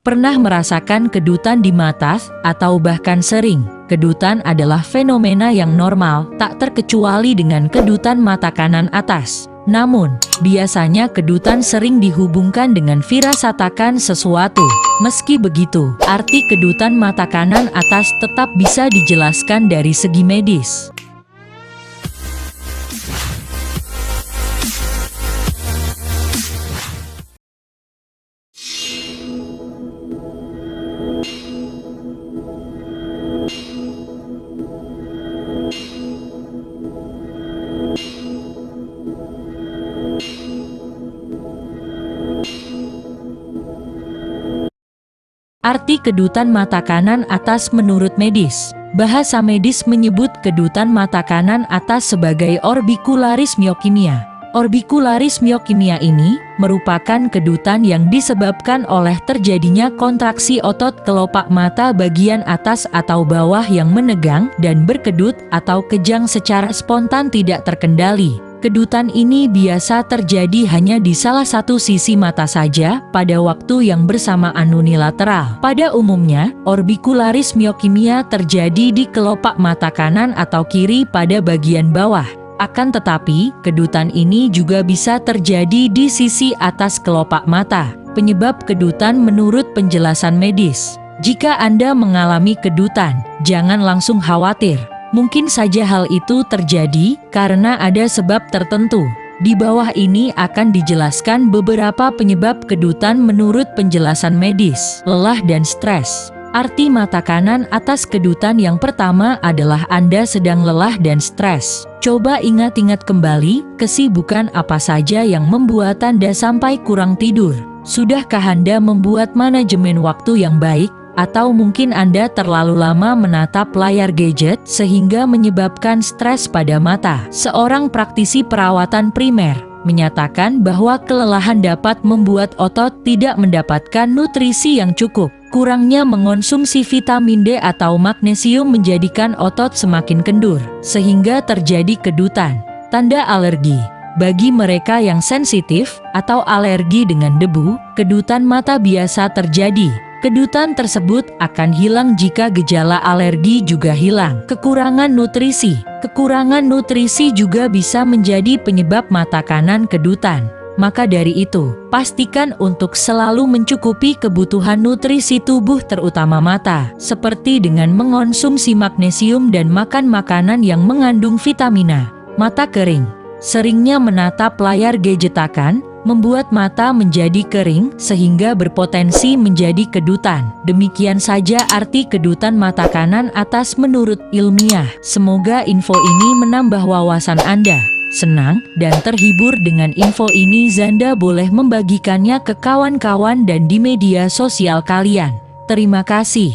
Pernah merasakan kedutan di mata, atau bahkan sering? Kedutan adalah fenomena yang normal, tak terkecuali dengan kedutan mata kanan atas. Namun, biasanya kedutan sering dihubungkan dengan firasat akan sesuatu. Meski begitu, arti kedutan mata kanan atas tetap bisa dijelaskan dari segi medis. Arti kedutan mata kanan atas menurut medis. Bahasa medis menyebut kedutan mata kanan atas sebagai orbicularis myokimia. Orbicularis myokimia ini merupakan kedutan yang disebabkan oleh terjadinya kontraksi otot kelopak mata bagian atas atau bawah yang menegang dan berkedut atau kejang secara spontan tidak terkendali. Kedutan ini biasa terjadi hanya di salah satu sisi mata saja pada waktu yang bersamaan unilateral. Pada umumnya, orbicularis myokimia terjadi di kelopak mata kanan atau kiri pada bagian bawah. Akan tetapi, kedutan ini juga bisa terjadi di sisi atas kelopak mata. Penyebab kedutan menurut penjelasan medis. Jika Anda mengalami kedutan, jangan langsung khawatir. Mungkin saja hal itu terjadi karena ada sebab tertentu. Di bawah ini akan dijelaskan beberapa penyebab kedutan menurut penjelasan medis. Lelah dan stres. Arti mata kanan atas kedutan yang pertama adalah Anda sedang lelah dan stres. Coba ingat-ingat kembali, kesibukan apa saja yang membuat Anda sampai kurang tidur. Sudahkah Anda membuat manajemen waktu yang baik? Atau mungkin Anda terlalu lama menatap layar gadget sehingga menyebabkan stres pada mata. Seorang praktisi perawatan primer menyatakan bahwa kelelahan dapat membuat otot tidak mendapatkan nutrisi yang cukup. Kurangnya mengonsumsi vitamin D atau magnesium menjadikan otot semakin kendur, sehingga terjadi kedutan. Tanda alergi. Bagi mereka yang sensitif atau alergi dengan debu, kedutan mata biasa terjadi. Kedutan tersebut akan hilang jika gejala alergi juga hilang. Kekurangan nutrisi. Kekurangan nutrisi juga bisa menjadi penyebab mata kanan kedutan. Maka dari itu, pastikan untuk selalu mencukupi kebutuhan nutrisi tubuh terutama mata, seperti dengan mengonsumsi magnesium dan makan makanan yang mengandung vitamina. Mata kering. Seringnya menatap layar gadget membuat mata menjadi kering sehingga berpotensi menjadi kedutan. Demikian saja arti kedutan mata kanan atas menurut ilmiah. Semoga info ini menambah wawasan Anda. Senang dan terhibur dengan info ini, Zanda boleh membagikannya ke kawan-kawan dan di media sosial kalian. Terima kasih.